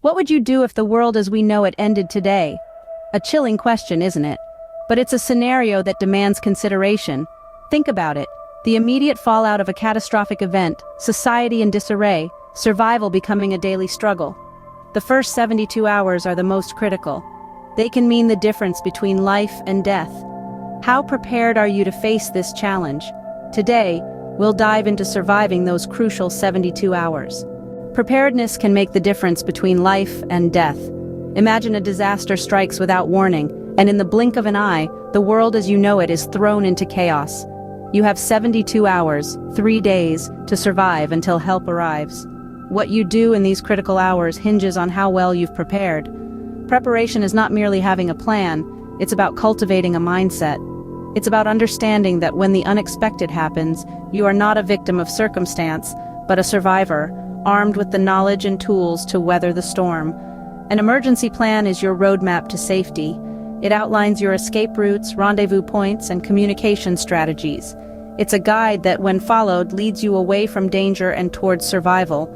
What would you do if the world as we know it ended today? A chilling question, isn't it? But it's a scenario that demands consideration. Think about it. The immediate fallout of a catastrophic event, society in disarray, survival becoming a daily struggle. The first 72 hours are the most critical. They can mean the difference between life and death. How prepared are you to face this challenge? Today, we'll dive into surviving those crucial 72 hours. Preparedness can make the difference between life and death. Imagine a disaster strikes without warning, and in the blink of an eye, the world as you know it is thrown into chaos. You have 72 hours, 3 days, to survive until help arrives. What you do in these critical hours hinges on how well you've prepared. Preparation is not merely having a plan, it's about cultivating a mindset. It's about understanding that when the unexpected happens, you are not a victim of circumstance, but a survivor, armed with the knowledge and tools to weather the storm. An emergency plan is your roadmap to safety. It outlines your escape routes, rendezvous points, and communication strategies. It's a guide that, when followed, leads you away from danger and towards survival.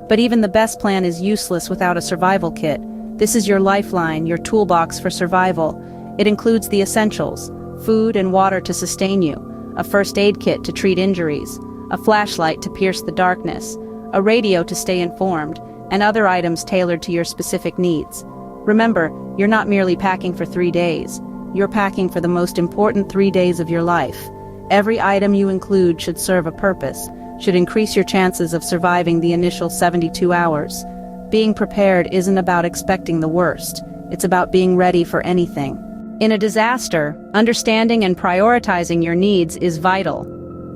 But even the best plan is useless without a survival kit. This is your lifeline, your toolbox for survival. It includes the essentials: food and water to sustain you, a first aid kit to treat injuries, a flashlight to pierce the darkness, a radio to stay informed, and other items tailored to your specific needs. Remember, you're not merely packing for 3 days. You're packing for the most important 3 days of your life. Every item you include should serve a purpose, should increase your chances of surviving the initial 72 hours. Being prepared isn't about expecting the worst. It's about being ready for anything. In a disaster, understanding and prioritizing your needs is vital.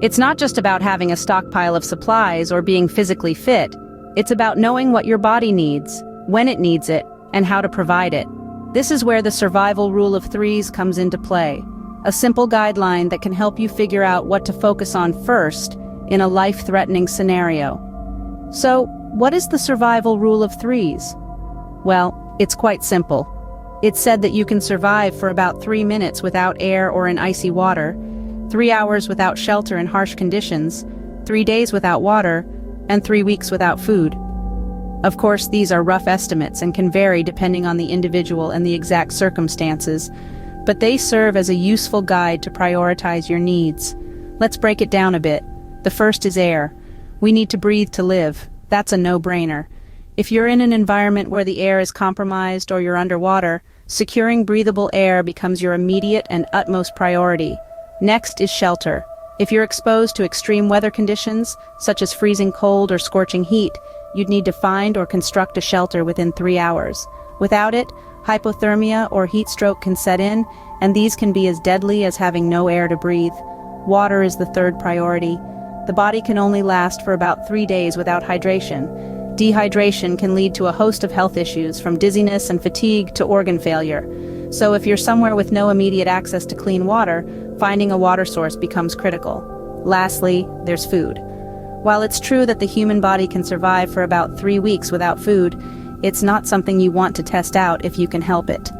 It's not just about having a stockpile of supplies or being physically fit. It's about knowing what your body needs, when it needs it, and how to provide it. This is where the survival rule of threes comes into play, a simple guideline that can help you figure out what to focus on first in a life-threatening scenario. So, what is the survival rule of threes? Well, it's quite simple. It's said that you can survive for about 3 minutes without air or in icy water, 3 hours without shelter in harsh conditions, 3 days without water, and 3 weeks without food. Of course, these are rough estimates and can vary depending on the individual and the exact circumstances, but they serve as a useful guide to prioritize your needs. Let's break it down a bit. The first is air. We need to breathe to live. That's a no-brainer. If you're in an environment where the air is compromised or you're underwater, securing breathable air becomes your immediate and utmost priority. Next is shelter. If you're exposed to extreme weather conditions, such as freezing cold or scorching heat, you'd need to find or construct a shelter within 3 hours. Without it, hypothermia or heat stroke can set in, and these can be as deadly as having no air to breathe. Water is the third priority. The body can only last for about 3 days without hydration. Dehydration can lead to a host of health issues, from dizziness and fatigue to organ failure. So if you're somewhere with no immediate access to clean water, finding a water source becomes critical. Lastly, there's food. While it's true that the human body can survive for about 3 weeks without food, it's not something you want to test out if you can help it.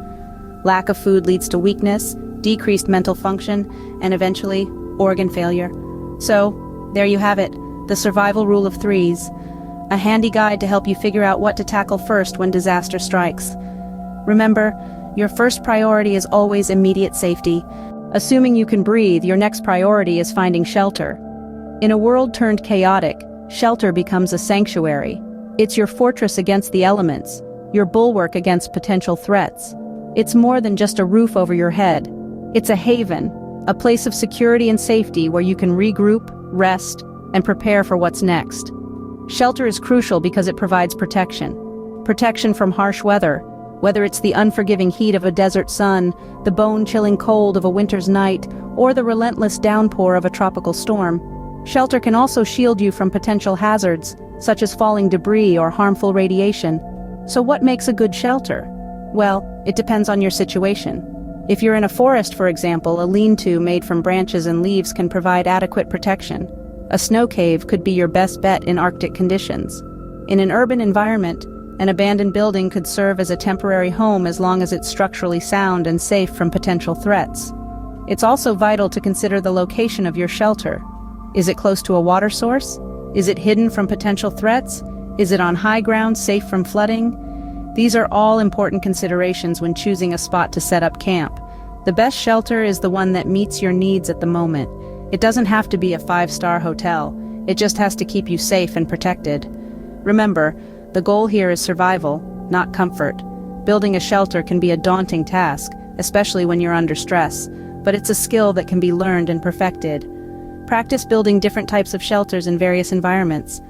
Lack of food leads to weakness, decreased mental function, and eventually, organ failure. So, there you have it, the survival rule of threes. A handy guide to help you figure out what to tackle first when disaster strikes. Remember, your first priority is always immediate safety. Assuming you can breathe, your next priority is finding shelter. In a world turned chaotic, shelter becomes a sanctuary. It's your fortress against the elements, your bulwark against potential threats. It's more than just a roof over your head. It's a haven, a place of security and safety where you can regroup, rest, and prepare for what's next. Shelter is crucial because it provides protection. Protection from harsh weather, whether it's the unforgiving heat of a desert sun, the bone-chilling cold of a winter's night, or the relentless downpour of a tropical storm. Shelter can also shield you from potential hazards, such as falling debris or harmful radiation. So what makes a good shelter? Well, it depends on your situation. If you're in a forest, for example, a lean-to made from branches and leaves can provide adequate protection. A snow cave could be your best bet in Arctic conditions. In an urban environment, an abandoned building could serve as a temporary home as long as it's structurally sound and safe from potential threats. It's also vital to consider the location of your shelter. Is it close to a water source? Is it hidden from potential threats? Is it on high ground, safe from flooding? These are all important considerations when choosing a spot to set up camp. The best shelter is the one that meets your needs at the moment. It doesn't have to be a 5-star hotel. It just has to keep you safe and protected. Remember, the goal here is survival, not comfort. Building a shelter can be a daunting task, especially when you're under stress, but it's a skill that can be learned and perfected. Practice building different types of shelters in various environments.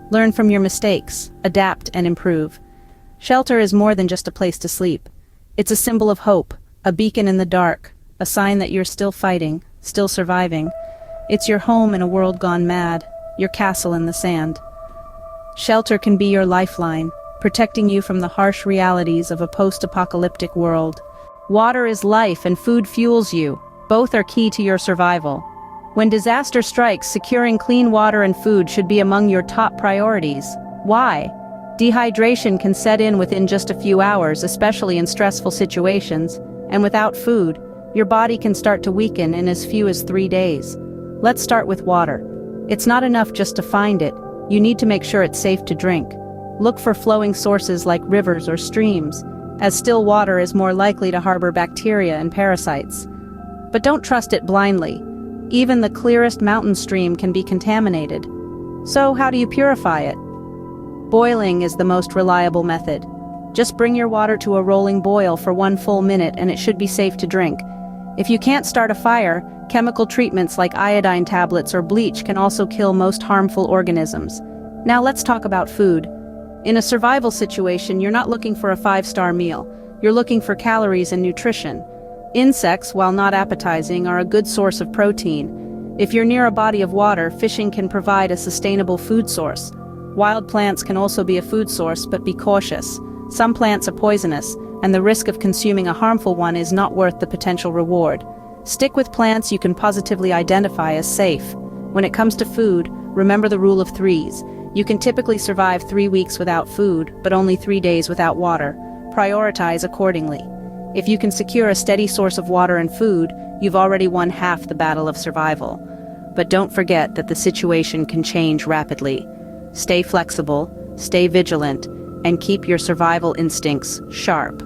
Learn from your mistakes, adapt and improve. Shelter is more than just a place to sleep. It's a symbol of hope, a beacon in the dark, a sign that you're still fighting, still surviving. It's your home in a world gone mad, your castle in the sand. Shelter can be your lifeline, protecting you from the harsh realities of a post-apocalyptic world. Water is life and food fuels you. Both are key to your survival. When disaster strikes, securing clean water and food should be among your top priorities. Why? Dehydration can set in within just a few hours, especially in stressful situations, and without food, your body can start to weaken in as few as 3 days. Let's start with water. It's not enough just to find it. You need to make sure it's safe to drink. Look for flowing sources like rivers or streams, as still water is more likely to harbor bacteria and parasites. But don't trust it blindly. Even the clearest mountain stream can be contaminated. So how do you purify it? Boiling is the most reliable method. Just bring your water to a rolling boil for 1 full minute and it should be safe to drink. If you can't start a fire, chemical treatments like iodine tablets or bleach can also kill most harmful organisms. Now let's talk about food. In a survival situation, you're not looking for a 5-star meal. You're looking for calories and nutrition. Insects, while not appetizing, are a good source of protein. If you're near a body of water, fishing can provide a sustainable food source. Wild plants can also be a food source, but be cautious. Some plants are poisonous, and the risk of consuming a harmful one is not worth the potential reward. Stick with plants you can positively identify as safe. When it comes to food, remember the rule of 3s. You can typically survive 3 weeks without food, but only 3 days without water. Prioritize accordingly. If you can secure a steady source of water and food, you've already won half the battle of survival. But don't forget that the situation can change rapidly. Stay flexible, stay vigilant, and keep your survival instincts sharp.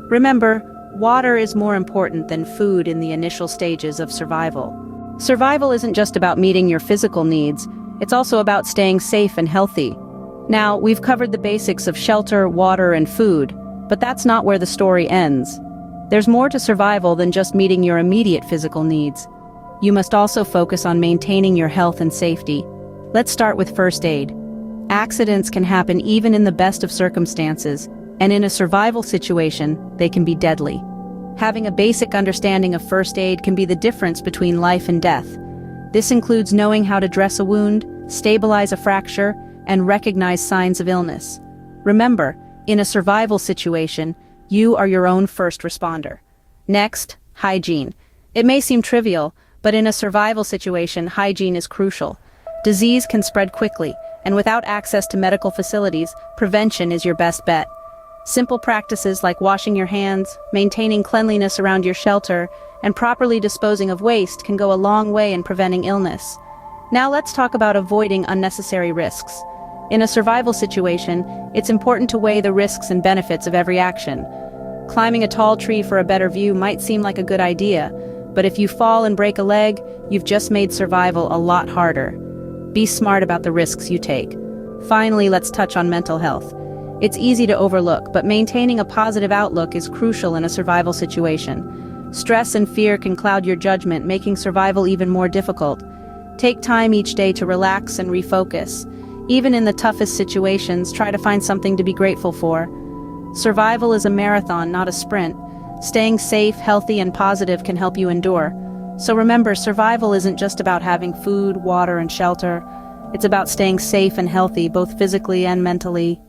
Remember, water is more important than food in the initial stages of survival. Survival isn't just about meeting your physical needs, it's also about staying safe and healthy. Now, we've covered the basics of shelter, water, and food, but that's not where the story ends. There's more to survival than just meeting your immediate physical needs. You must also focus on maintaining your health and safety. Let's start with first aid. Accidents can happen even in the best of circumstances, and in a survival situation, they can be deadly. Having a basic understanding of first aid can be the difference between life and death. This includes knowing how to dress a wound, stabilize a fracture, and recognize signs of illness. Remember, in a survival situation, you are your own first responder. Next, hygiene. It may seem trivial, but in a survival situation, hygiene is crucial. Disease can spread quickly, and without access to medical facilities, prevention is your best bet. Simple practices like washing your hands, maintaining cleanliness around your shelter, and properly disposing of waste can go a long way in preventing illness. Now let's talk about avoiding unnecessary risks. In a survival situation, it's important to weigh the risks and benefits of every action. Climbing a tall tree for a better view might seem like a good idea, but if you fall and break a leg, you've just made survival a lot harder. Be smart about the risks you take. Finally, let's touch on mental health. It's easy to overlook, but maintaining a positive outlook is crucial in a survival situation. Stress and fear can cloud your judgment, making survival even more difficult. Take time each day to relax and refocus. Even in the toughest situations, try to find something to be grateful for. Survival is a marathon, not a sprint. Staying safe, healthy, and positive can help you endure. So remember, survival isn't just about having food, water, and shelter. It's about staying safe and healthy, both physically and mentally.